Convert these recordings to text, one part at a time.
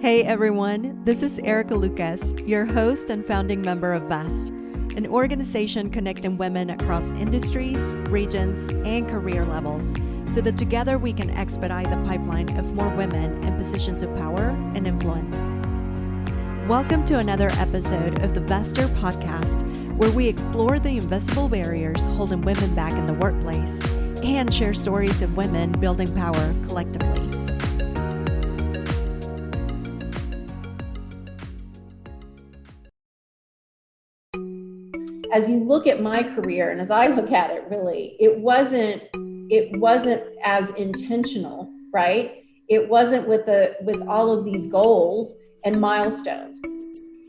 Hey everyone, this is Erica Lucas, your host and founding member of VEST, an organization connecting women across industries, regions, and career levels so that together we can expedite the pipeline of more women in positions of power and influence. Welcome to another episode of the Vester podcast, where we explore the invisible barriers holding women back in the workplace and share stories of women building power collectively. As you look at my career, and as I look at it, really, it wasn't as intentional, right? It wasn't with all of these goals and milestones.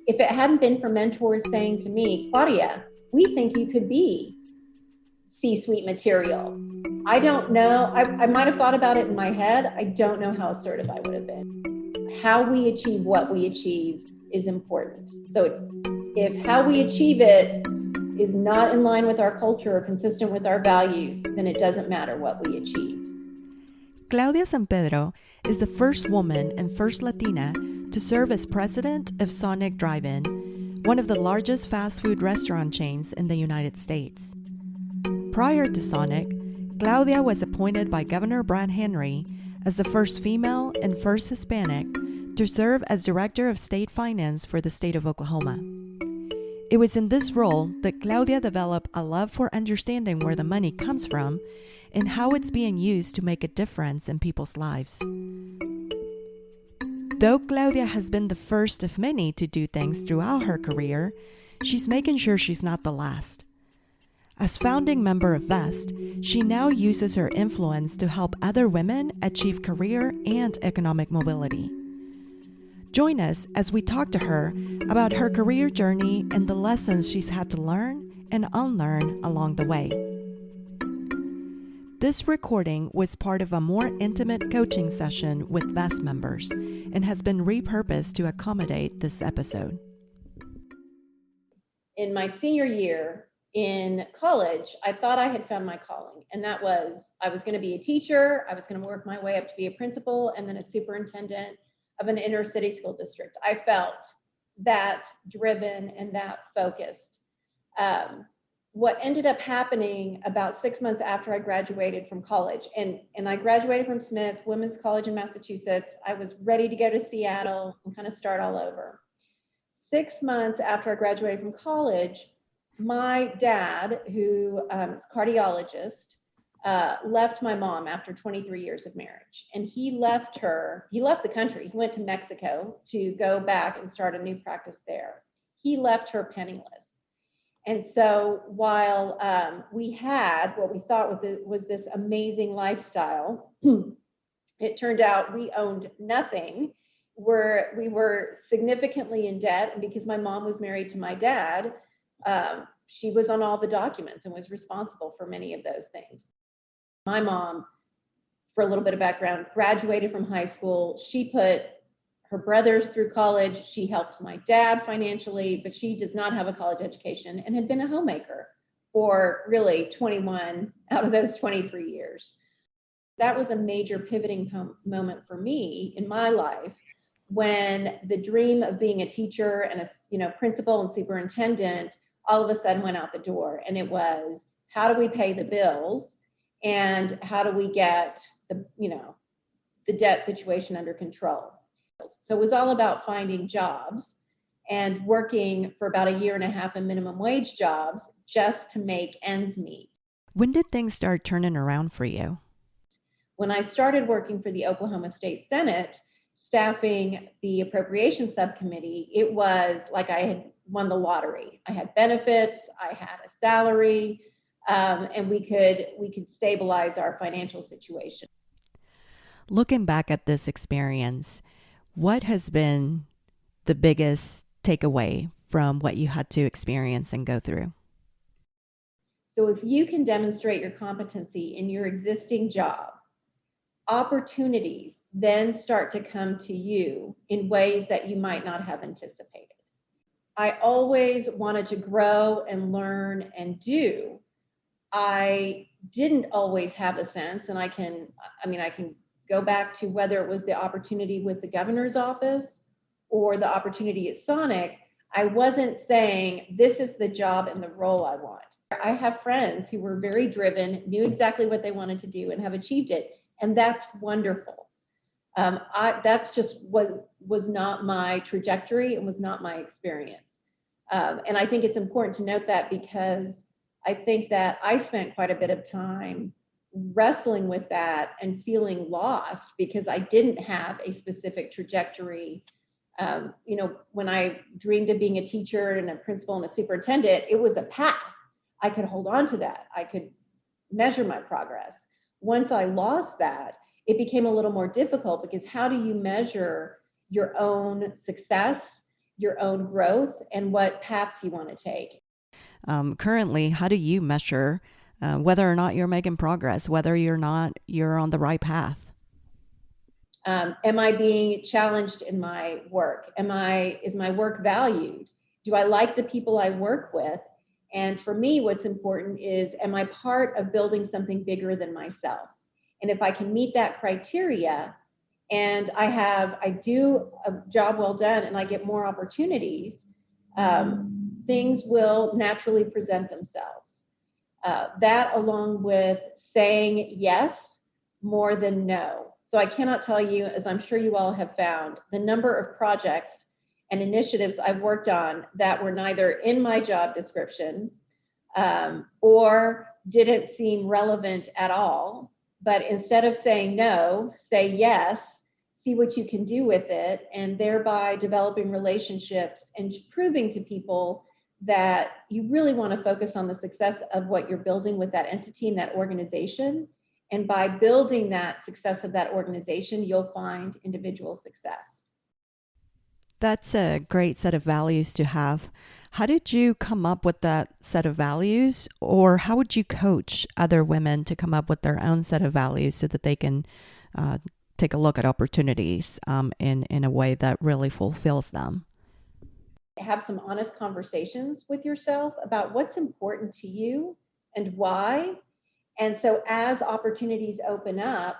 If it hadn't been for mentors saying to me, Claudia, we think you could be C-suite material. I don't know. I might have thought about it in my head. I don't know how assertive I would have been. How we achieve what we achieve is important. So if how we achieve it is not in line with our culture or consistent with our values, then it doesn't matter what we achieve. Claudia San Pedro is the first woman and first Latina to serve as president of Sonic Drive-In, one of the largest fast food restaurant chains in the United States. Prior to Sonic, Claudia was appointed by Governor Brad Henry as the first female and first Hispanic to serve as Director of State Finance for the state of Oklahoma. It was in this role that Claudia developed a love for understanding where the money comes from and how it's being used to make a difference in people's lives. Though Claudia has been the first of many to do things throughout her career, she's making sure she's not the last. As founding member of VEST, she now uses her influence to help other women achieve career and economic mobility. Join us as we talk to her about her career journey and the lessons she's had to learn and unlearn along the way. This recording was part of a more intimate coaching session with VEST members and has been repurposed to accommodate this episode. In my senior year in college, I thought I had found my calling, and that was I was going to be a teacher, I was going to work my way up to be a principal and then a superintendent of an inner city school district. I felt that driven and that focused. What ended up happening about 6 months after I graduated from college, and I graduated from Smith Women's College in Massachusetts. I was ready to go to Seattle and kind of start all over. 6 months after I graduated from college, my dad, who is a cardiologist, left my mom after 23 years of marriage. And he left the country. He went to Mexico to go back and start a new practice there. He left her penniless. And so while we had what we thought was this amazing lifestyle, it turned out we owned nothing. We were significantly in debt. And because my mom was married to my dad, she was on all the documents and was responsible for many of those things. My mom, for a little bit of background, graduated from high school. She put her brothers through college. She helped my dad financially, but she does not have a college education and had been a homemaker for really 21 out of those 23 years. That was a major pivoting moment for me in my life when the dream of being a teacher and a principal and superintendent all of a sudden went out the door. And it was, how do we pay the bills? And how do we get the debt situation under control? So it was all about finding jobs and working for about 1.5 years in minimum wage jobs just to make ends meet. When did things start turning around for you? When I started working for the Oklahoma State Senate, staffing the appropriations subcommittee, it was like I had won the lottery. I had benefits, I had a salary, and we could stabilize our financial situation. Looking back at this experience, what has been the biggest takeaway from what you had to experience and go through? So if you can demonstrate your competency in your existing job, opportunities then start to come to you in ways that you might not have anticipated. I always wanted to grow and learn and do. I didn't always have a sense, and I can go back to whether it was the opportunity with the governor's office or the opportunity at Sonic, I wasn't saying this is the job and the role I want. I have friends who were very driven, knew exactly what they wanted to do, and have achieved it, and that's wonderful. That's just was not my trajectory and was not my experience. And I think it's important to note that, because I think that I spent quite a bit of time wrestling with that and feeling lost because I didn't have a specific trajectory. When I dreamed of being a teacher and a principal and a superintendent, it was a path. I could hold on to that. I could measure my progress. Once I lost that, it became a little more difficult, because how do you measure your own success, your own growth, and what paths you want to take? Currently, how do you measure whether or not you're making progress, whether you're on the right path? Am I being challenged in my work? Is my work valued? Do I like the people I work with? And for me, what's important is, am I part of building something bigger than myself? And if I can meet that criteria, and I do a job well done, and I get more opportunities, things will naturally present themselves. That, along with saying yes more than no. So I cannot tell you, as I'm sure you all have found, the number of projects and initiatives I've worked on that were neither in my job description or didn't seem relevant at all. But instead of saying no, say yes, see what you can do with it, and thereby developing relationships and proving to people that you really want to focus on the success of what you're building with that entity and that organization. And by building that success of that organization, you'll find individual success. That's a great set of values to have. How did you come up with that set of values, or how would you coach other women to come up with their own set of values so that they can take a look at opportunities in a way that really fulfills them? Have some honest conversations with yourself about what's important to you and why. And so as opportunities open up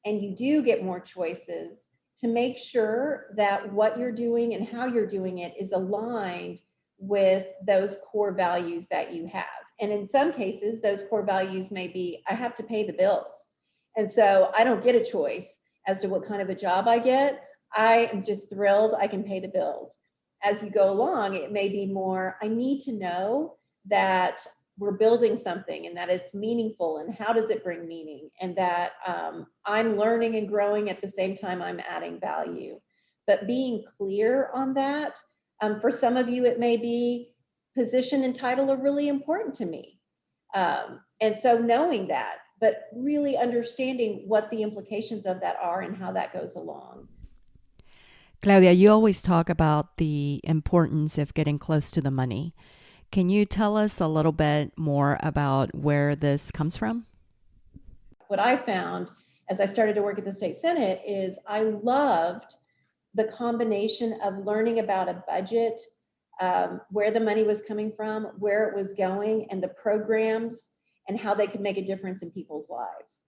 and you do get more choices, to make sure that what you're doing and how you're doing it is aligned with those core values that you have. And in some cases, those core values may be, I have to pay the bills. And so I don't get a choice as to what kind of a job I get. I am just thrilled I can pay the bills. As you go along, it may be more, I need to know that we're building something and that it's meaningful, and how does it bring meaning, and that I'm learning and growing at the same time I'm adding value. But being clear on that, for some of you, it may be position and title are really important to me. And so knowing that, but really understanding what the implications of that are and how that goes along. Claudia, you always talk about the importance of getting close to the money. Can you tell us a little bit more about where this comes from? What I found as I started to work at the state Senate is I loved the combination of learning about a budget, where the money was coming from, where it was going, and the programs and how they could make a difference in people's lives.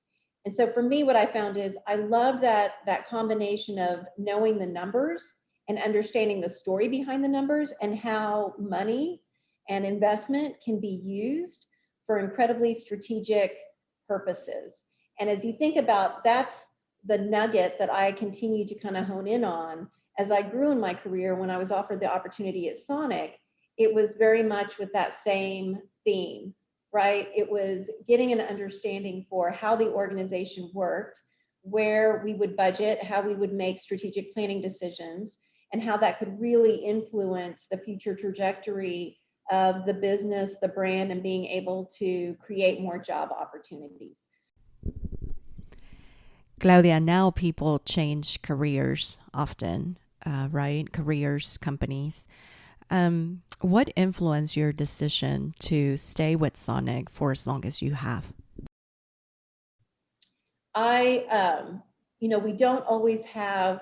And so for me, what I found is I love that combination of knowing the numbers and understanding the story behind the numbers, and how money and investment can be used for incredibly strategic purposes. And as you think about, that's the nugget that I continue to kind of hone in on as I grew in my career. When I was offered the opportunity at Sonic, it was very much with that same theme, right? It was getting an understanding for how the organization worked, where we would budget, how we would make strategic planning decisions, and how that could really influence the future trajectory of the business, the brand, and being able to create more job opportunities. Claudia, now people change careers often, right? Careers, companies. What influenced your decision to stay with Sonic for as long as you have? We don't always have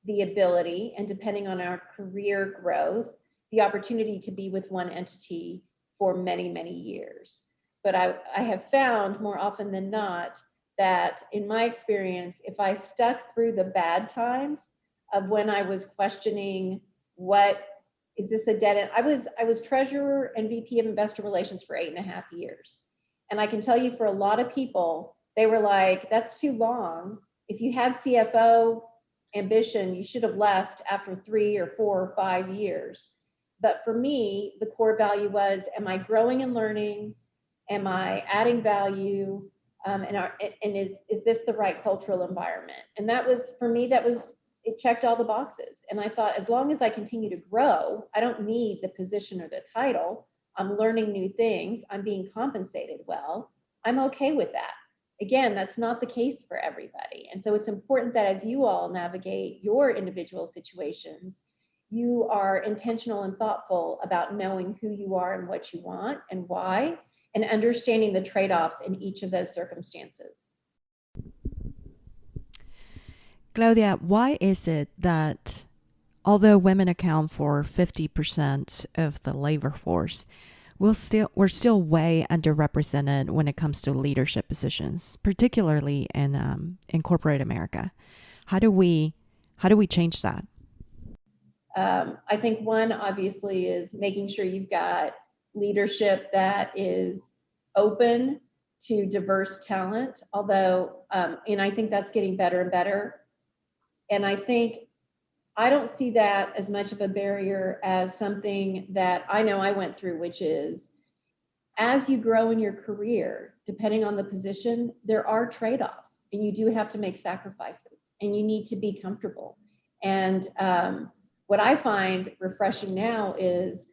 the ability, and depending on our career growth, the opportunity to be with one entity for many, many years. But I have found more often than not that in my experience, if I stuck through the bad times, of when I was questioning, what is this a dead end? I was treasurer and VP of investor relations for 8.5 years. And I can tell you, for a lot of people, they were like, that's too long. If you had CFO ambition, you should have left after 3 or 4 or 5 years. But for me, the core value was, am I growing and learning? Am I adding value? And is this the right cultural environment? And that was, for me, it checked all the boxes. And I thought, as long as I continue to grow, I don't need the position or the title. I'm learning new things. I'm being compensated well. I'm okay with that. Again, that's not the case for everybody. And so it's important that as you all navigate your individual situations, you are intentional and thoughtful about knowing who you are and what you want and why, and understanding the trade-offs in each of those circumstances. Claudia, why is it that although women account for 50% of the labor force, we're still way underrepresented when it comes to leadership positions, particularly in corporate America? How do we change that? I think one, obviously, is making sure you've got leadership that is open to diverse talent, although, and I think that's getting better and better. And I think I don't see that as much of a barrier as something that I know I went through, which is, as you grow in your career, depending on the position, there are trade-offs, and you do have to make sacrifices, and you need to be comfortable. And what I find refreshing now is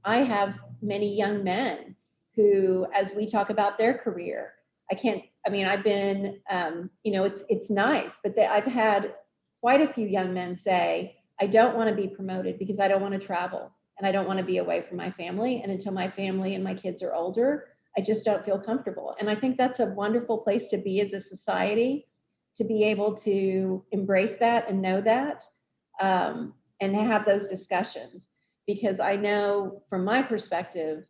I have many young men who, as we talk about their career, I've been, it's nice, but I've had quite a few young men say, I don't want to be promoted because I don't want to travel and I don't want to be away from my family. And until my family and my kids are older, I just don't feel comfortable. And I think that's a wonderful place to be as a society, to be able to embrace that and know that, and have those discussions. Because I know from my perspective,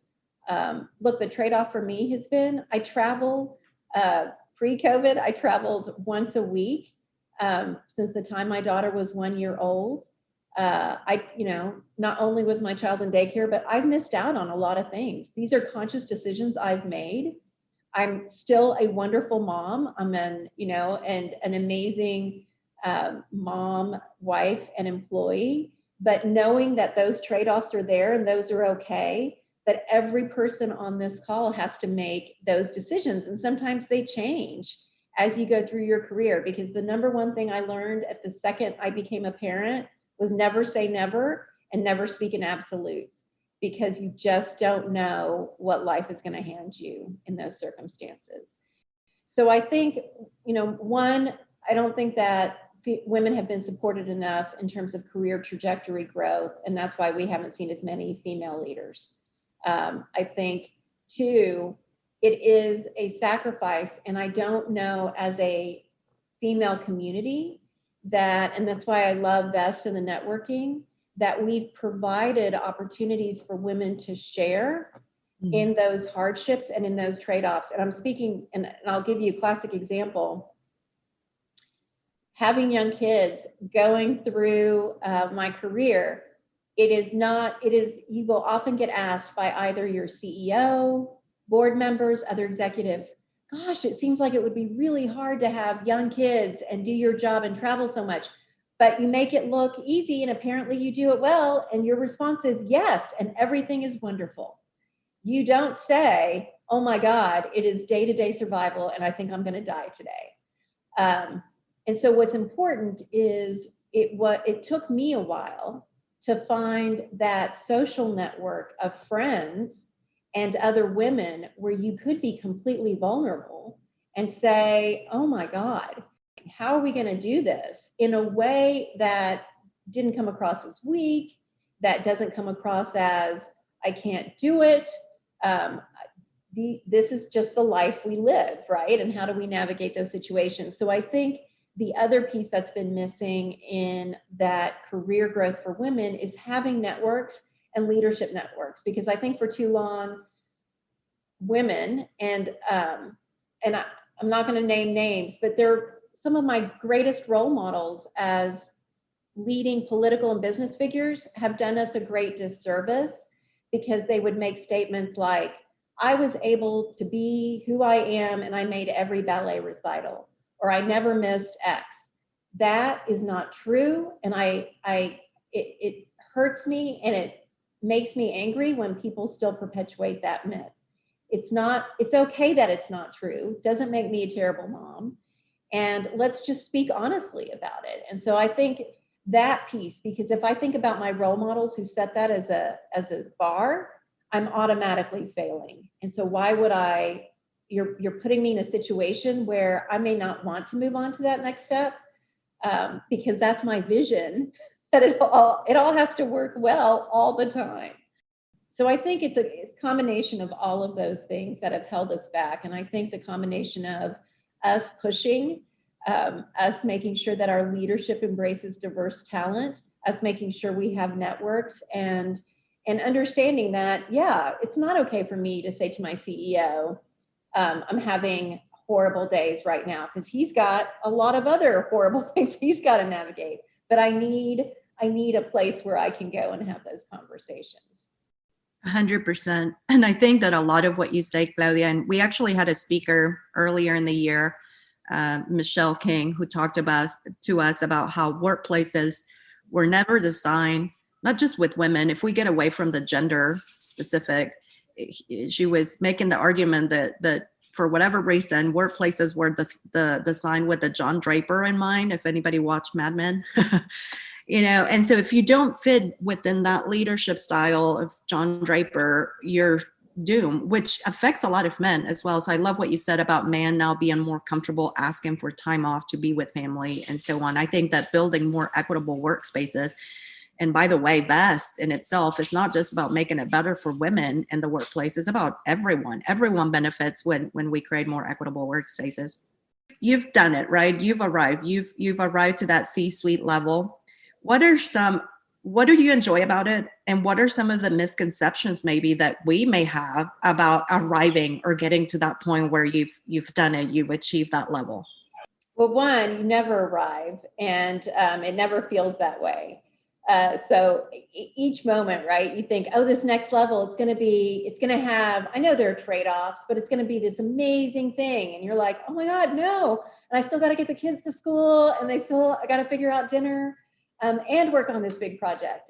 look, the trade-off for me has been, I travel, pre-COVID, I traveled once a week. Since the time my daughter was 1 year old. Not only was my child in daycare, but I've missed out on a lot of things. These are conscious decisions I've made. I'm still a wonderful mom. I'm and an amazing mom, wife, and employee. But knowing that those trade-offs are there and those are okay, that every person on this call has to make those decisions. And sometimes they change as you go through your career, because the number one thing I learned at the second I became a parent was never say never and never speak in absolutes, because you just don't know what life is going to hand you in those circumstances. So I think, one, I don't think that women have been supported enough in terms of career trajectory growth, and that's why we haven't seen as many female leaders. I think, two, it is a sacrifice, and I don't know, as a female community, and that's why I love VEST and the networking, that we've provided opportunities for women to share in those hardships and in those trade-offs. And I'm speaking, and I'll give you a classic example. Having young kids, going through my career, you will often get asked by either your CEO, board members, other executives, gosh, it seems like it would be really hard to have young kids and do your job and travel so much, but you make it look easy and apparently you do it well. And your response is yes, and everything is wonderful. You don't say, oh my God, it is day-to-day survival and I think I'm going to die today. And so what's important is it took me a while to find that social network of friends and other women where you could be completely vulnerable and say, oh my God, how are we going to do this in a way that didn't come across as weak, that doesn't come across as I can't do it. This is just the life we live, right? And how do we navigate those situations? So I think the other piece that's been missing in that career growth for women is having networks and leadership networks, because I think for too long, women, and I'm not going to name names, but they're some of my greatest role models as leading political and business figures have done us a great disservice, because they would make statements like, I was able to be who I am and I made every ballet recital, or I never missed X. That is not true. And it hurts me, and it makes me angry when people still perpetuate that myth. It's okay that it's not true. Doesn't make me a terrible mom. And let's just speak honestly about it. And so I think that piece, because if I think about my role models who set that as a bar, I'm automatically failing. And so why would you're putting me in a situation where I may not want to move on to that next step, because that's my vision, that it all has to work well all the time. So I think it's a combination of all of those things that have held us back. And I think the combination of us pushing, us making sure that our leadership embraces diverse talent, us making sure we have networks, and understanding that, yeah, it's not okay for me to say to my CEO, I'm having horrible days right now, because he's got a lot of other horrible things he's got to navigate. But I need a place where I can go and have those conversations. 100%. And I think that a lot of what you say, Claudia, and we actually had a speaker earlier in the year, Michelle King, who talked to us about how workplaces were never designed, not just with women. If we get away from the gender specific, she was making the argument that for whatever reason, workplaces were designed with the John Draper in mind. If anybody watched Mad Men, and so if you don't fit within that leadership style of John Draper, you're doomed, which affects a lot of men as well. So I love what you said about man now being more comfortable asking for time off to be with family and so on. I think that building more equitable workspaces, and by the way, VEST in itself is not just about making it better for women in the workplace. It's about everyone. Everyone benefits when we create more equitable workspaces. You've done it, right? You've arrived. You've arrived to that C-suite level. What do you enjoy about it? And what are some of the misconceptions maybe that we may have about arriving or getting to that point where you've done it, you've achieved that level? Well, one, you never arrive, and it never feels that way. So each moment, right, you think, oh, this next level, it's going to have, I know there are trade-offs, but it's going to be this amazing thing. And you're like, oh my God, no. And I still got to get the kids to school, and I got to figure out dinner, and work on this big project.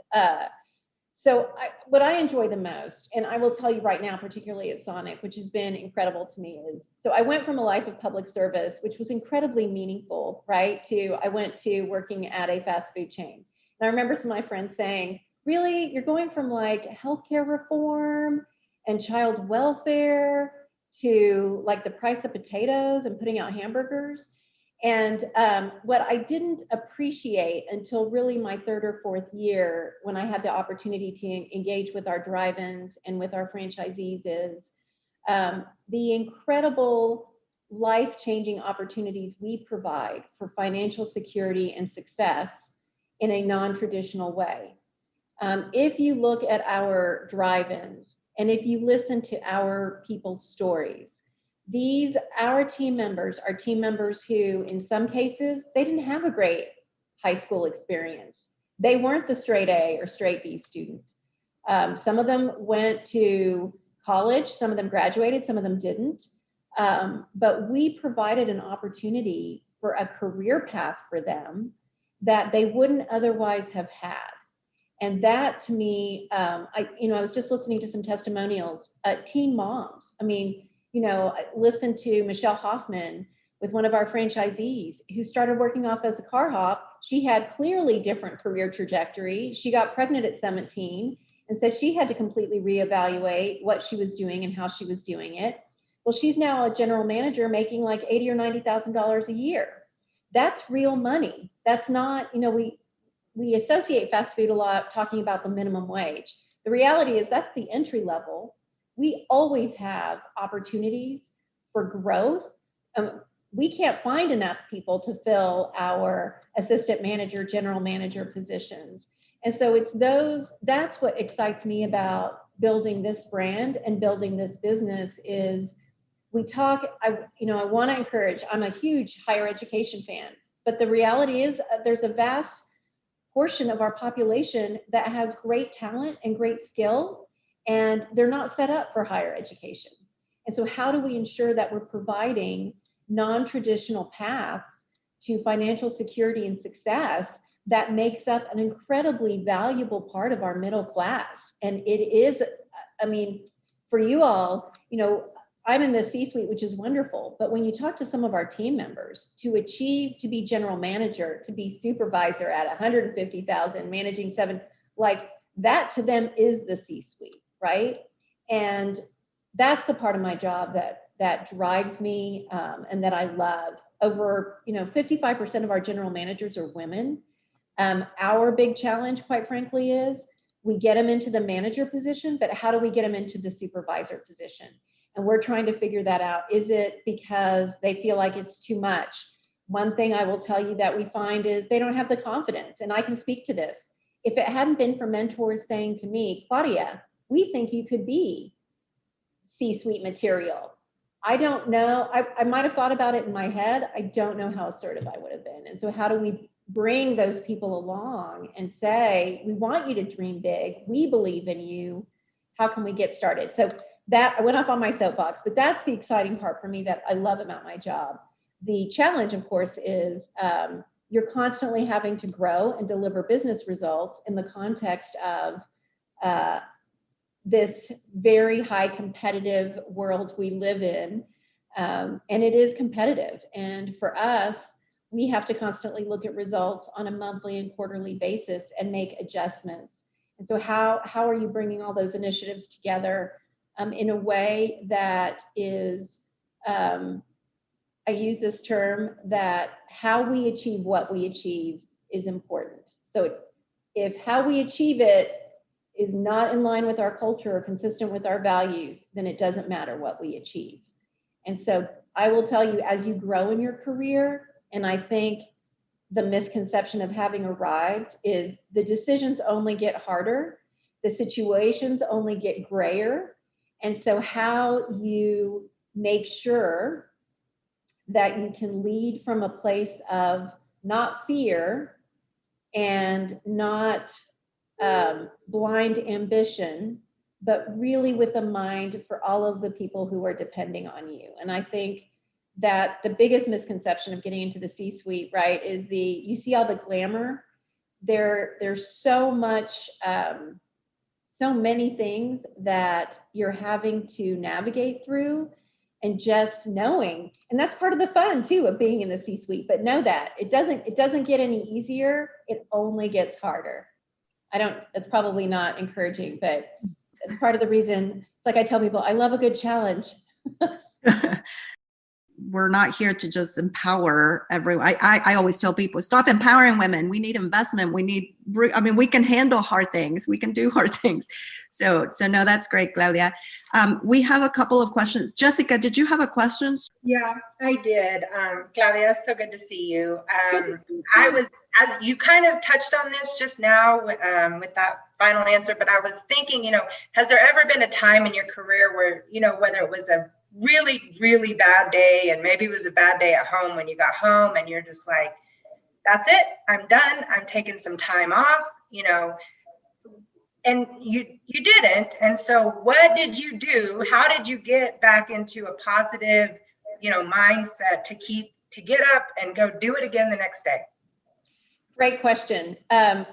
What I enjoy the most, and I will tell you right now, particularly at Sonic, which has been incredible to me, is, so I went from a life of public service, which was incredibly meaningful, right, I went to working at a fast food chain. And I remember some of my friends saying, really, you're going from like healthcare reform and child welfare to like the price of potatoes and putting out hamburgers? And what I didn't appreciate until really my third or fourth year, when I had the opportunity to engage with our drive-ins and with our franchisees, is the incredible life-changing opportunities we provide for financial security and success in a non-traditional way. If you look at our drive-ins, and if you listen to our people's stories, our team members are team members who, in some cases, they didn't have a great high school experience. They weren't the straight A or straight B student. Some of them went to college, some of them graduated, some of them didn't. But we provided an opportunity for a career path for them that they wouldn't otherwise have had. And that, to me, I was just listening to some testimonials, teen moms. I mean, I listened to Michelle Hoffman with one of our franchisees who started working off as a car hop. She had clearly different career trajectory. She got pregnant at 17, and so she had to completely reevaluate what she was doing and how she was doing it. Well, she's now a general manager making like $80,000 or $90,000 a year. That's real money. That's not, we associate fast food a lot talking about the minimum wage. The reality is that's the entry level. We always have opportunities for growth. We can't find enough people to fill our assistant manager, general manager positions. And so that's what excites me about building this brand and building this business is I want to encourage, I'm a huge higher education fan, but the reality is there's a vast portion of our population that has great talent and great skill, and they're not set up for higher education. And so how do we ensure that we're providing non-traditional paths to financial security and success that makes up an incredibly valuable part of our middle class? And it is, I mean, for you all, you know, I'm in the C-suite, which is wonderful, but when you talk to some of our team members, to achieve to be general manager, to be supervisor at 150,000, managing 7, like that to them is the C-suite, right? And that's the part of my job that drives me and that I love. Over, 55% of our general managers are women. Our big challenge, quite frankly, is we get them into the manager position, but how do we get them into the supervisor position? And we're trying to figure that out. Is it because they feel like it's too much? One thing I will tell you that we find is they don't have the confidence, and I can speak to this. If it hadn't been for mentors saying to me, Claudia, we think you could be C-suite material. I don't know. I might have thought about it in my head. I don't know how assertive I would have been. And so how do we bring those people along and say, we want you to dream big. We believe in you. How can we get started? So that I went off on my soapbox, but that's the exciting part for me that I love about my job. The challenge, of course, is you're constantly having to grow and deliver business results in the context of this very high competitive world we live in. And it is competitive. And for us, we have to constantly look at results on a monthly and quarterly basis and make adjustments. And so how are you bringing all those initiatives together in a way that is, I use this term, that how we achieve what we achieve is important. So if how we achieve it is not in line with our culture or consistent with our values, then it doesn't matter what we achieve. And so I will tell you, as you grow in your career, and I think the misconception of having arrived is the decisions only get harder, the situations only get grayer. And so how you make sure that you can lead from a place of not fear and not blind ambition, but really with a mind for all of the people who are depending on you. And I think that the biggest misconception of getting into the C-suite, right, is you see all the glamour. There's so much, so many things that you're having to navigate through, and just knowing, and that's part of the fun too of being in the C-suite, but know that it doesn't get any easier, it only gets harder. That's probably not encouraging, but it's part of the reason. It's like I tell people, I love a good challenge. We're not here to just empower everyone. I always tell people, stop empowering women. We need investment. We can handle hard things. We can do hard things. So no, that's great, Claudia. We have a couple of questions. Jessica, did you have a question? Yeah, I did. Claudia, so good to see you. I was, as you kind of touched on this just now with that final answer, but I was thinking, has there ever been a time in your career where, whether it was a really, really bad day, and maybe it was a bad day at home when you got home and you're just like, that's it, I'm done, I'm taking some time off, and you didn't. And so what did you do? How did you get back into a positive, mindset to get up and go do it again the next day? Great question.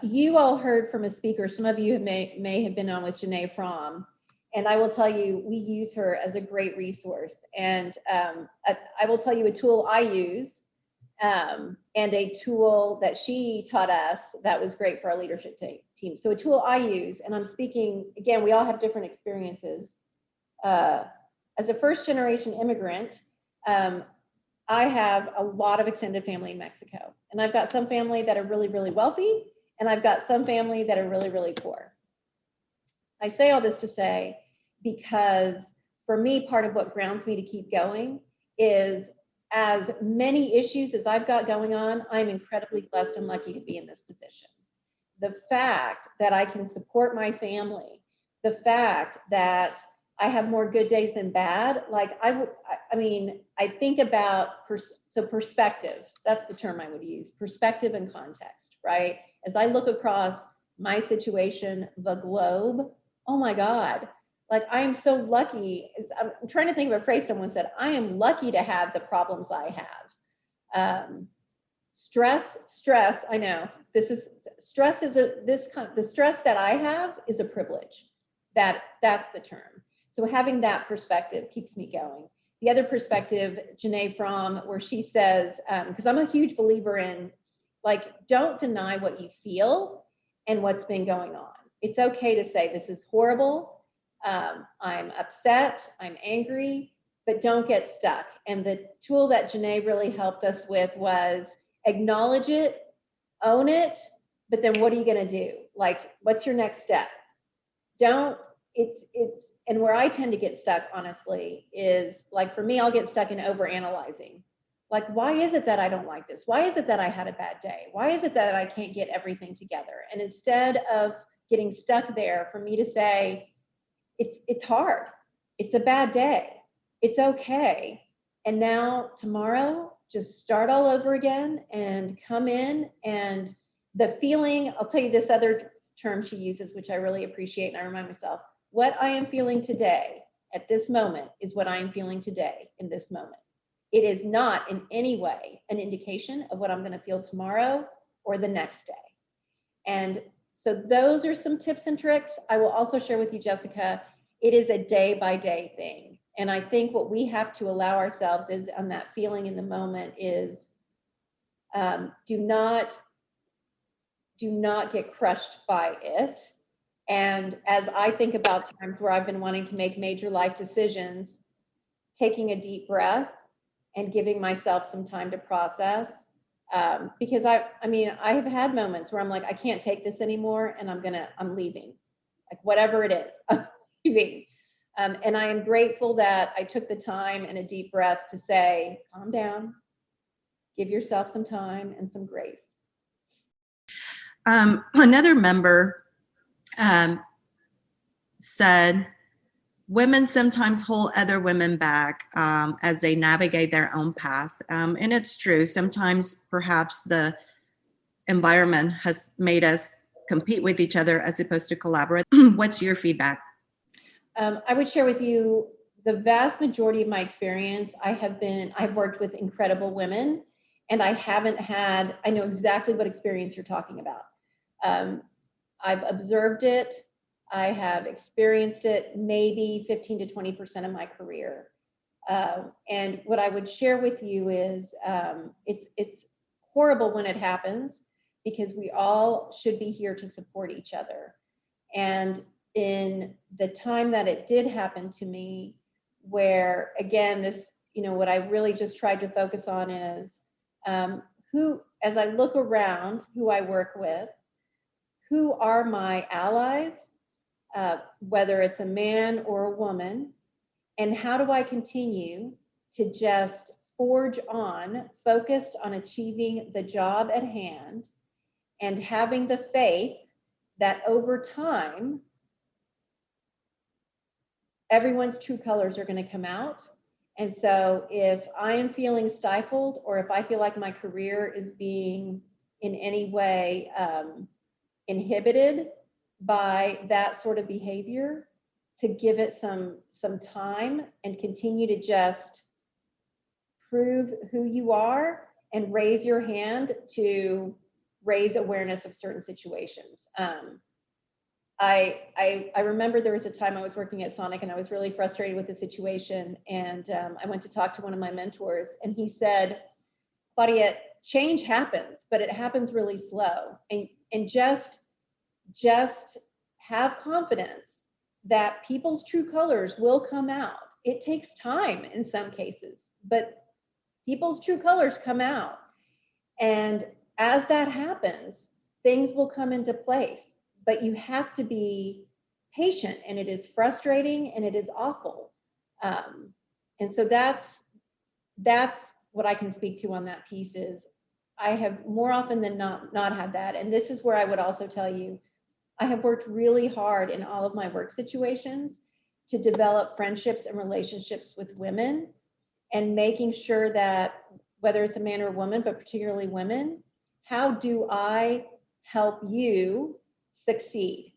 You all heard from a speaker, some of you may have been on with Janae Fromm. And I will tell you, we use her as a great resource. And I will tell you a tool I use and a tool that she taught us that was great for our leadership team. So a tool I use, and I'm speaking, again, we all have different experiences. As a first generation immigrant, I have a lot of extended family in Mexico. And I've got some family that are really, really wealthy, and I've got some family that are really, really poor. I say all this to say, because for me, part of what grounds me to keep going is, as many issues as I've got going on, I'm incredibly blessed and lucky to be in this position. The fact that I can support my family, the fact that I have more good days than bad, like I think about, so perspective, that's the term I would use, perspective and context, right? As I look across my situation, the globe, oh my God, like I am so lucky. I'm trying to think of a phrase someone said, I am lucky to have the problems I have. Stress, I know this is, stress is the stress that I have is a privilege. That's the term. So having that perspective keeps me going. The other perspective, Janae Fromm, where she says, because I'm a huge believer in, like, don't deny what you feel and what's been going on. It's okay to say, this is horrible. I'm upset, I'm angry, but don't get stuck. And the tool that Janae really helped us with was acknowledge it, own it, but then what are you going to do? Like, what's your next step? And where I tend to get stuck, honestly, is like, for me, I'll get stuck in overanalyzing. Like, why is it that I don't like this? Why is it that I had a bad day? Why is it that I can't get everything together? And instead of getting stuck there, for me to say, it's hard. It's a bad day. It's okay. And now tomorrow, just start all over again and come in. And the feeling, I'll tell you this other term she uses, which I really appreciate, and I remind myself, what I am feeling today at this moment is what I am feeling today in this moment. It is not in any way an indication of what I'm going to feel tomorrow or the next day. And so those are some tips and tricks. I will also share with you, Jessica, it is a day by day thing. And I think what we have to allow ourselves is on that feeling in the moment is do not get crushed by it. And as I think about times where I've been wanting to make major life decisions, taking a deep breath and giving myself some time to process. Because I have had moments where I'm like, I can't take this anymore and I'm leaving. Like, whatever it is, I'm leaving. And I am grateful that I took the time and a deep breath to say, calm down, give yourself some time and some grace. Another member said, women sometimes hold other women back as they navigate their own path. And it's true. Sometimes perhaps the environment has made us compete with each other as opposed to collaborate. What's your feedback? I would share with you the vast majority of my experience. I've worked with incredible women, and I know exactly what experience you're talking about. I've observed it. I have experienced it maybe 15 to 20% of my career. And what I would share with you is it's horrible when it happens, because we all should be here to support each other. And in the time that it did happen to me, where again, this, what I really just tried to focus on is as I look around who I work with, who are my allies, whether it's a man or a woman, and how do I continue to just forge on, focused on achieving the job at hand, and having the faith that over time, everyone's true colors are going to come out. And so if I am feeling stifled, or if I feel like my career is being in any way inhibited by that sort of behavior, to give it some time and continue to just prove who you are and raise your hand to raise awareness of certain situations. I remember there was a time I was working at Sonic and I was really frustrated with the situation. And I went to talk to one of my mentors, and he said, Claudia, change happens, but it happens really slow. And just have confidence that people's true colors will come out. It takes time in some cases, but people's true colors come out. And as that happens, things will come into place. But you have to be patient, and it is frustrating and it is awful. And so that's what I can speak to on that piece. Is I have more often than not had that. And this is where I would also tell you, I have worked really hard in all of my work situations to develop friendships and relationships with women, and making sure that whether it's a man or a woman, but particularly women, how do I help you succeed.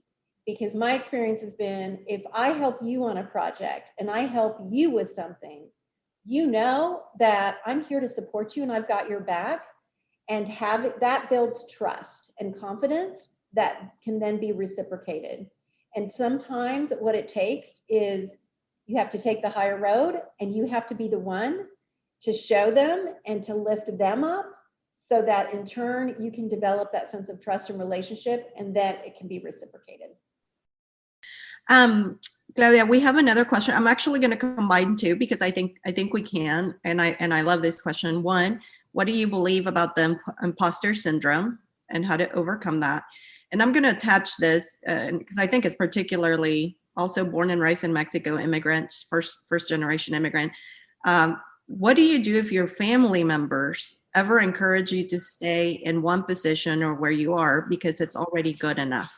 Because my experience has been, if I help you on a project and I help you with something, you know that I'm here to support you and I've got your back, and have it, that builds trust and confidence that can then be reciprocated. And sometimes what it takes is you have to take the higher road, and you have to be the one to show them and to lift them up, so that in turn you can develop that sense of trust and relationship, and then it can be reciprocated. Claudia, we have another question. I'm actually going to combine two because I think we can, and I love this question. One, what do you believe about the imposter syndrome and how to overcome that? And I'm going to attach this because I think it's particularly also born and raised in Mexico immigrants, first generation immigrant. What do you do if your family members ever encourage you to stay in one position or where you are because it's already good enough?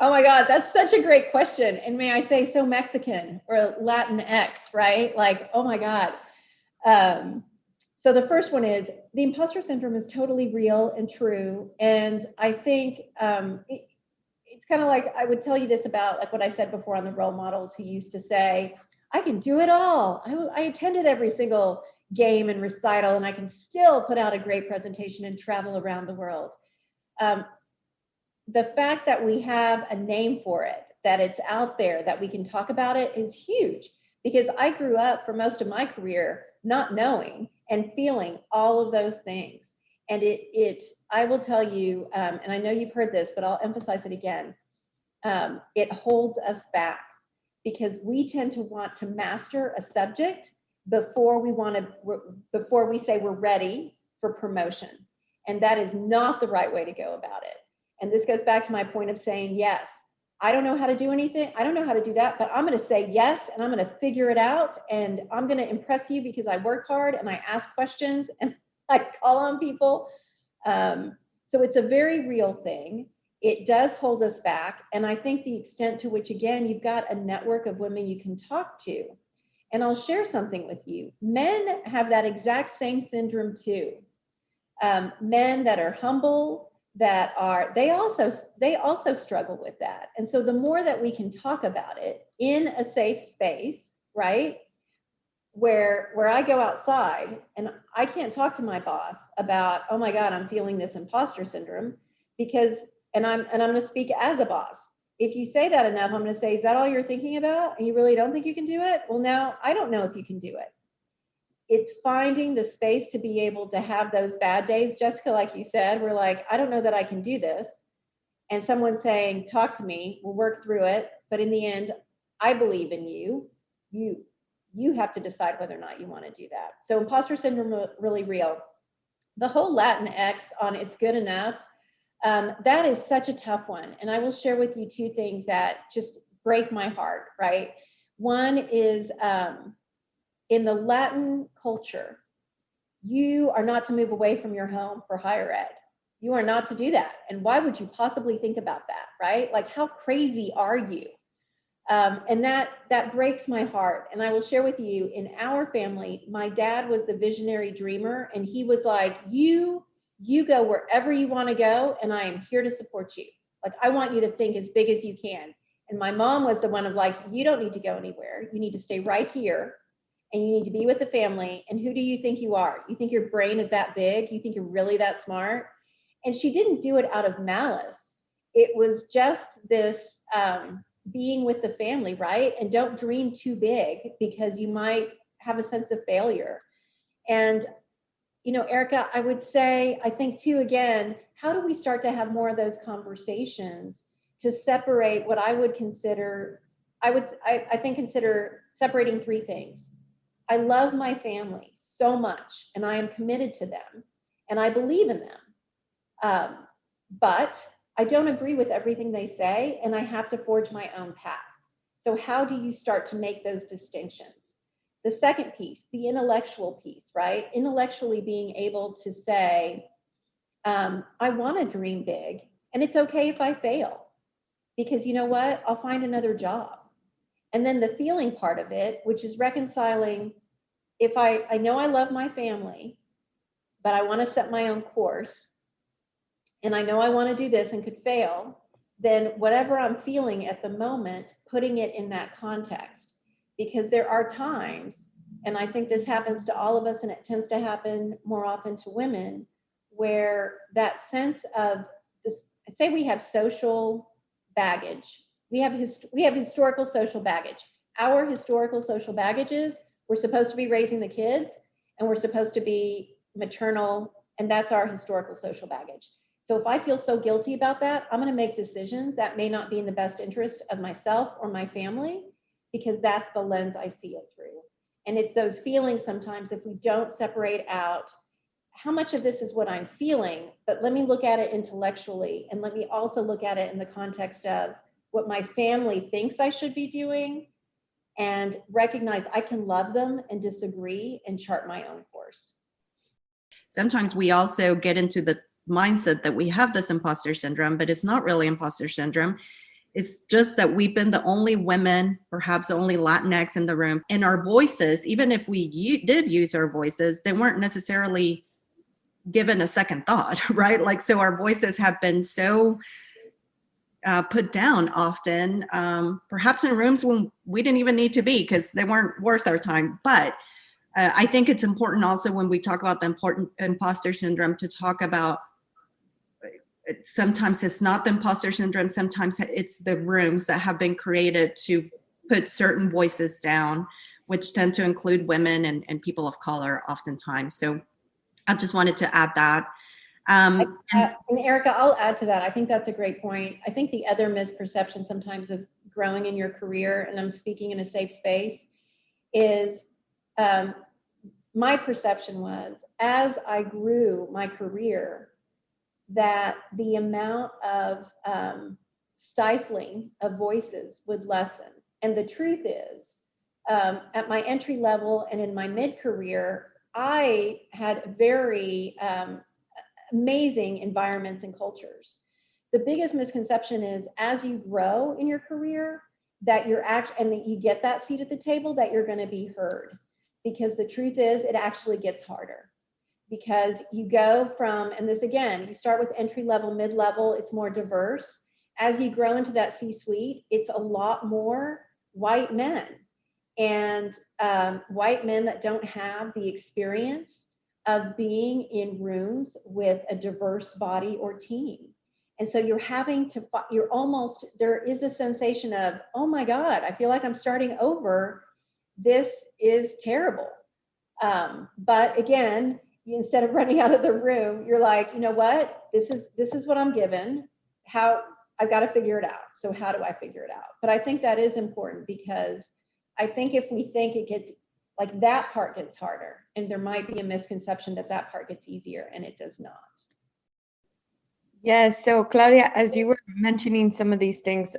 Oh my God, that's such a great question. And may I say, so Mexican or Latinx, right? Like, oh my God. So the first one is, the imposter syndrome is totally real and true. And I think it's kind of like, I would tell you this about like what I said before on the role models who used to say, I can do it all. I attended every single game and recital, and I can still put out a great presentation and travel around the world. The fact that we have a name for it, that it's out there, that we can talk about it, is huge. Because I grew up for most of my career not knowing and feeling all of those things. And I will tell you, and I know you've heard this, but I'll emphasize it again. It holds us back because we tend to want to master a subject before we say we're ready for promotion. And that is not the right way to go about it. And this goes back to my point of saying, yes, I don't know how to do anything. I don't know how to do that, but I'm going to say yes, and I'm going to figure it out. And I'm going to impress you because I work hard and I ask questions and I call on people. So it's a very real thing. It does hold us back. And I think the extent to which, again, you've got a network of women you can talk to. And I'll share something with you. Men have that exact same syndrome too. Men that are humble, they also struggle with that. And so the more that we can talk about it in a safe space, right, where I go outside and I can't talk to my boss about, oh my God, I'm feeling this imposter syndrome, because and I'm going to speak as a boss. If you say that enough, I'm going to say, is that all you're thinking about and you really don't think you can do it? Well, now I don't know if you can do it. It's finding the space to be able to have those bad days. Jessica, like you said, we're like, I don't know that I can do this. And someone saying, talk to me, we'll work through it. But in the end, I believe in you. You have to decide whether or not you want to do that. So imposter syndrome, really real. The whole Latinx on it's good enough, that is such a tough one. And I will share with you two things that just break my heart, right? One is, in the Latin culture, you are not to move away from your home for higher ed. You are not to do that. And why would you possibly think about that, right? Like, how crazy are you? And that breaks my heart. And I will share with you, in our family, my dad was the visionary dreamer, and he was like, you go wherever you want to go, and I am here to support you. Like, I want you to think as big as you can. And my mom was the one of like, you don't need to go anywhere. You need to stay right here. And you need to be with the family. And who do you think you are? You think your brain is that big? You think you're really that smart? And she didn't do it out of malice. It was just this being with the family, right? And don't dream too big, because you might have a sense of failure. And, you know, Erica, I would say, I think too, again, how do we start to have more of those conversations to separate what I would consider, consider separating three things. I love my family so much, and I am committed to them, and I believe in them. But I don't agree with everything they say, and I have to forge my own path. So how do you start to make those distinctions? The second piece, the intellectual piece, right? Intellectually being able to say, I want to dream big, and it's okay if I fail, because you know what? I'll find another job. And then the feeling part of it, which is reconciling, if I know I love my family, but I want to set my own course, and I know I want to do this and could fail, then whatever I'm feeling at the moment, putting it in that context. Because there are times, and I think this happens to all of us, and it tends to happen more often to women, where that sense of this, say we have social baggage, we have historical social baggage. Our historical social baggage is we're supposed to be raising the kids, and we're supposed to be maternal, and that's our historical social baggage. So if I feel so guilty about that, I'm going to make decisions that may not be in the best interest of myself or my family, because that's the lens I see it through. And it's those feelings sometimes, if we don't separate out how much of this is what I'm feeling, but let me look at it intellectually, and let me also look at it in the context of what my family thinks I should be doing, and recognize I can love them and disagree and chart my own course. Sometimes we also get into the mindset that we have this imposter syndrome, but it's not really imposter syndrome. It's just that we've been the only women, perhaps the only Latinx in the room, and our voices, even if we did use our voices, they weren't necessarily given a second thought, right? Like, so our voices have been so put down often, perhaps in rooms when we didn't even need to be, because they weren't worth our time. But I think it's important also, when we talk about the important imposter syndrome, to talk about, sometimes it's not the imposter syndrome, sometimes it's the rooms that have been created to put certain voices down, which tend to include women and people of color oftentimes. So I just wanted to add that. And Erica, I'll add to that. I think that's a great point. I think the other misperception sometimes of growing in your career, and I'm speaking in a safe space, is my perception was, as I grew my career, that the amount of stifling of voices would lessen. And the truth is, at my entry level and in my mid-career, I had very amazing environments and cultures. The biggest misconception is, as you grow in your career, that you're and that you get that seat at the table, that you're going to be heard. Because the truth is, it actually gets harder. Because you go from, and this again, you start with entry level, mid level, it's more diverse. As you grow into that C-suite, it's a lot more white men, and white men that don't have the experience of being in rooms with a diverse body or team. And so you're having to, there is a sensation of, oh my God, I feel like I'm starting over. This is terrible. But again, instead of running out of the room, you're like, you know what, this is what I'm given. I've got to figure it out. So how do I figure it out? But I think that is important, because I think if we think it gets, like, that part gets harder, and there might be a misconception that that part gets easier, and it does not. Yes. So Claudia, as you were mentioning some of these things,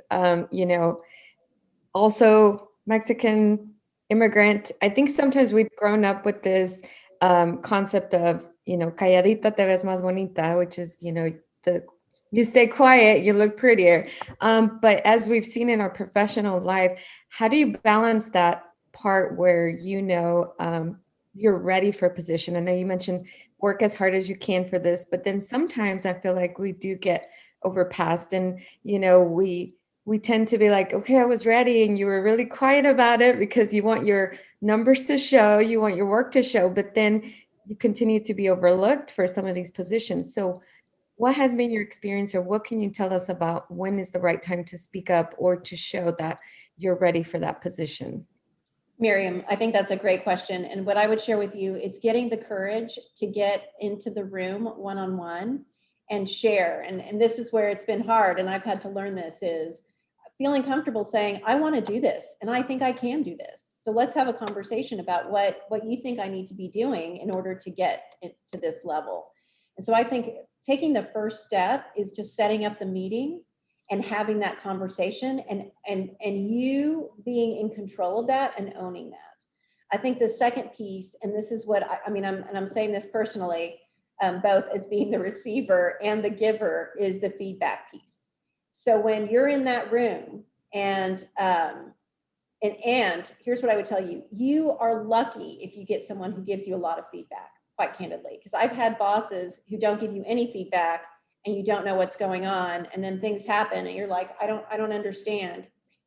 also Mexican immigrant, I think sometimes we've grown up with this concept of, calladita te ves más bonita, which is, you stay quiet, you look prettier. But as we've seen in our professional life, how do you balance that part where, you're ready for a position? I know you mentioned work as hard as you can for this, but then sometimes I feel like we do get overpassed, and, we tend to be like, okay, I was ready, and you were really quiet about it because you want your numbers to show, you want your work to show, but then you continue to be overlooked for some of these positions. So what has been your experience, or what can you tell us about when is the right time to speak up or to show that you're ready for that position? Miriam, I think that's a great question. And what I would share with you, it's getting the courage to get into the room one-on-one and share. And this is where it's been hard, and I've had to learn this, is feeling comfortable saying, I want to do this, and I think I can do this. So let's have a conversation about what you think I need to be doing in order to get to this level. And so I think taking the first step is just setting up the meeting and having that conversation, and you being in control of that and owning that. I think the second piece, and this is what I'm saying this personally, both as being the receiver and the giver, is the feedback piece. So when you're in that room, and here's what I would tell you: you are lucky if you get someone who gives you a lot of feedback, quite candidly, because I've had bosses who don't give you any feedback, and you don't know what's going on, and then things happen and you're like, I don't understand.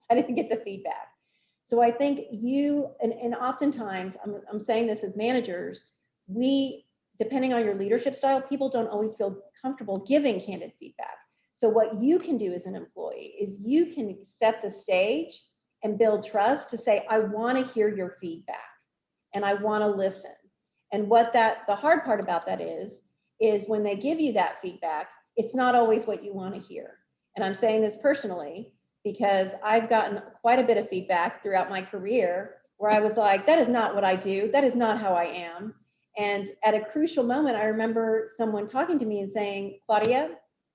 I didn't get the feedback. So I think and oftentimes, I'm saying this as managers, depending on your leadership style, people don't always feel comfortable giving candid feedback. So what you can do as an employee is you can set the stage and build trust to say, I want to hear your feedback and I want to listen. And the hard part about that is when they give you that feedback, it's not always what you want to hear. And I'm saying this personally because I've gotten quite a bit of feedback throughout my career where I was like, that is not what I do. That is not how I am. And at a crucial moment, I remember someone talking to me and saying, Claudia,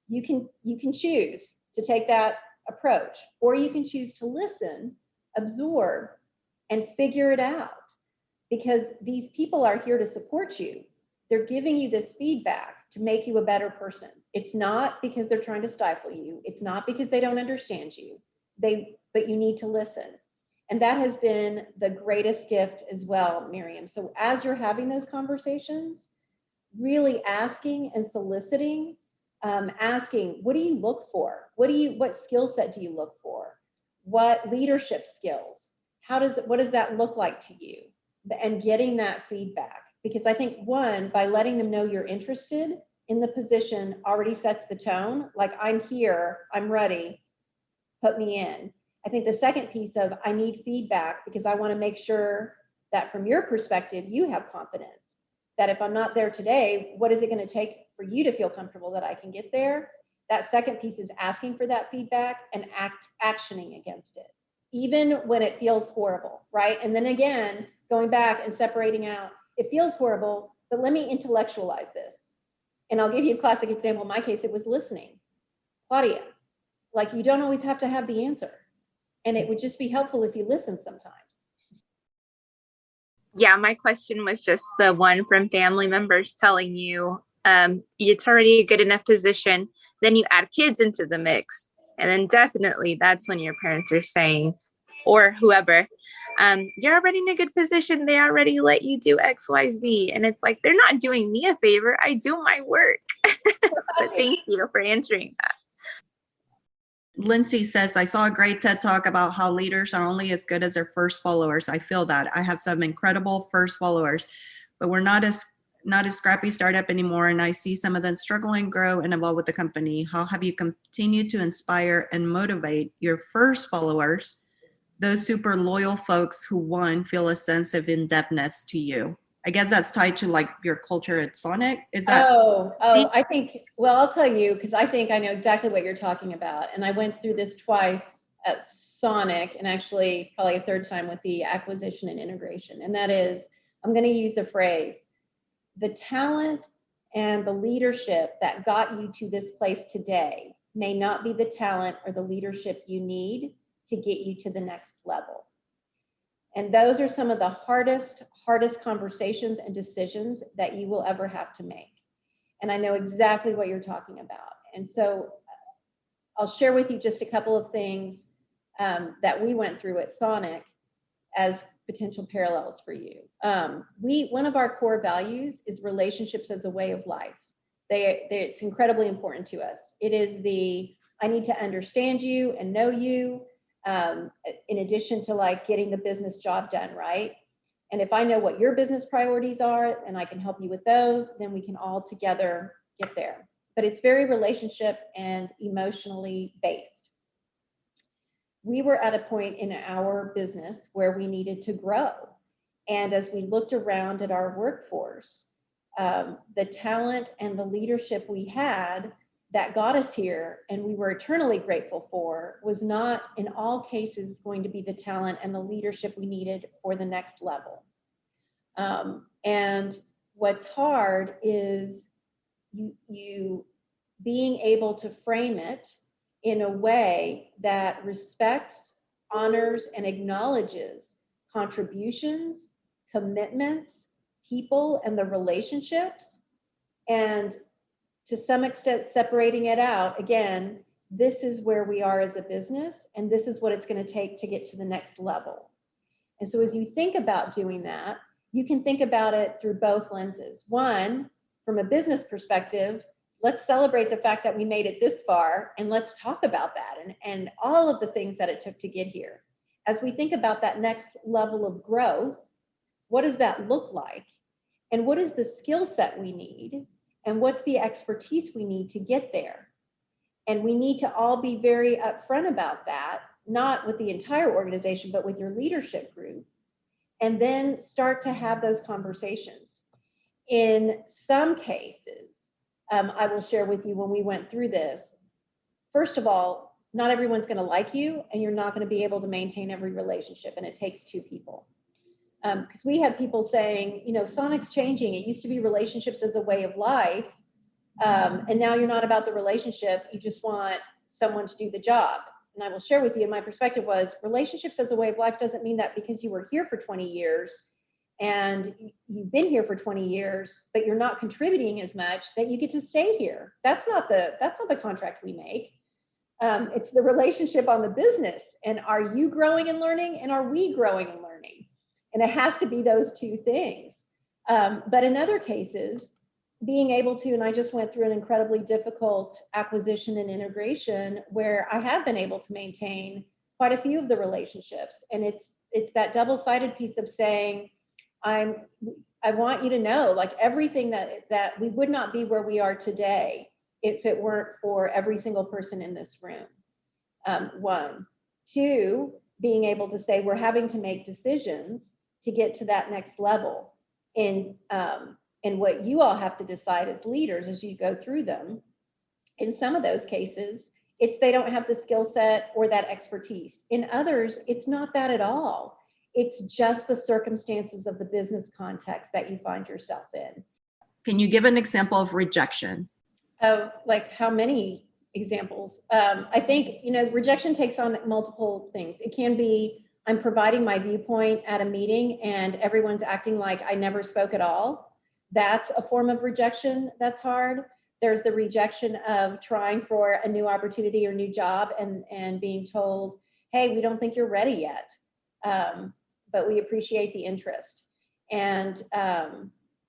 you can choose to take that approach, or you can choose to listen, absorb, and figure it out. Because these people are here to support you. They're giving you this feedback to make you a better person. It's not because they're trying to stifle you. It's not because they don't understand you. But you need to listen. And that has been the greatest gift as well, Miriam. So as you're having those conversations, really asking and soliciting, asking, what do you look for? What skill set do you look for? What leadership skills? What does that look like to you? And getting that feedback. Because I think by letting them know you're interested in the position already sets the tone. Like, I'm here, I'm ready, put me in. I think the second piece of, I need feedback because I want to make sure that from your perspective, you have confidence that if I'm not there today, what is it going to take for you to feel comfortable that I can get there? That second piece is asking for that feedback and actioning against it, even when it feels horrible, right? And then again, going back and separating out, it feels horrible, but let me intellectualize this. And I'll give you a classic example. In my case, it was listening. Claudia, like, you don't always have to have the answer. And it would just be helpful if you listen sometimes. Yeah, my question was just the one from family members telling you it's already a good enough position. Then you add kids into the mix. And then definitely that's when your parents are saying, or whoever, you're already in a good position. They already let you do X, Y, Z. And it's like, they're not doing me a favor. I do my work. But thank you for answering that. Lindsay says, I saw a great TED talk about how leaders are only as good as their first followers. I feel that. I have some incredible first followers, but we're not as scrappy startup anymore. And I see some of them struggling, grow, and evolve with the company. How have you continued to inspire and motivate your first followers, those super loyal folks who, one, feel a sense of in-depthness to you? I guess that's tied to like your culture at Sonic. Is that? I think, well, I'll tell you, because I think I know exactly what you're talking about. And I went through this twice at Sonic, and actually probably a third time with the acquisition and integration. And that is, I'm going to use a phrase, the talent and the leadership that got you to this place today may not be the talent or the leadership you need to get you to the next level. And those are some of the hardest conversations and decisions that you will ever have to make. And I know exactly what you're talking about. And so I'll share with you just a couple of things that we went through at Sonic as potential parallels for you. One of our core values is relationships as a way of life. It's incredibly important to us. It is I need to understand you and know you, in addition to like getting the business job done, right? And if I know what your business priorities are and I can help you with those, then we can all together get there. But it's very relationship and emotionally based. We were at a point in our business where we needed to grow. And as we looked around at our workforce, the talent and the leadership we had that got us here and we were eternally grateful for was not in all cases going to be the talent and the leadership we needed for the next level. And what's hard is you being able to frame it in a way that respects, honors, and acknowledges contributions, commitments, people, and the relationships, and to some extent separating it out. Again, this is where we are as a business, and this is what it's going to take to get to the next level. And so as you think about doing that, you can think about it through both lenses. One, from a business perspective, let's celebrate the fact that we made it this far, and let's talk about that and all of the things that it took to get here. As we think about that next level of growth, what does that look like? And what is the skill set we need? And what's the expertise we need to get there? And we need to all be very upfront about that, not with the entire organization, but with your leadership group, and then start to have those conversations. In some cases, I will share with you when we went through this, first of all, not everyone's going to like you, and you're not going to be able to maintain every relationship, and it takes two people. Because we had people saying, you know, Sonic's changing. It used to be relationships as a way of life, and now you're not about the relationship. You just want someone to do the job. And I will share with you, my perspective was relationships as a way of life doesn't mean that because you were here for 20 years and you've been here for 20 years, but you're not contributing as much, that you get to stay here. That's not the contract we make. It's the relationship on the business. And are you growing and learning? And are we growing and learning? And it has to be those two things. But in other cases, being able to, and I just went through an incredibly difficult acquisition and integration where I have been able to maintain quite a few of the relationships. And it's that double-sided piece of saying, I want you to know, like, everything that we would not be where we are today if it weren't for every single person in this room. One. Two, being able to say we're having to make decisions to get to that next level. And what you all have to decide as leaders as you go through them. In some of those cases, it's they don't have the skill set or that expertise. In others, it's not that at all. It's just the circumstances of the business context that you find yourself in. Can you give an example of rejection? Oh, like how many examples? I think, you know, rejection takes on multiple things. It can be, I'm providing my viewpoint at a meeting and everyone's acting like I never spoke at all. That's a form of rejection that's hard. There's the rejection of trying for a new opportunity or new job and being told, hey, we don't think you're ready yet, but we appreciate the interest. And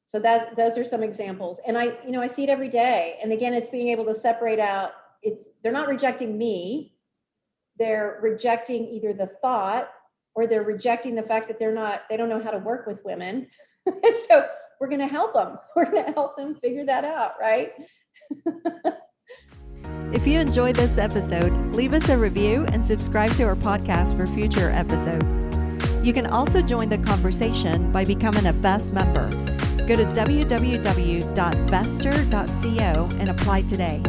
so those are some examples. And I see it every day. And again, it's being able to separate out, they're not rejecting me. They're rejecting either the thought or they're rejecting the fact that they don't know how to work with women. So we're going to help them. We're going to help them figure that out, right? If you enjoyed this episode, leave us a review and subscribe to our podcast for future episodes. You can also join the conversation by becoming a VEST member. Go to www.vester.co and apply today.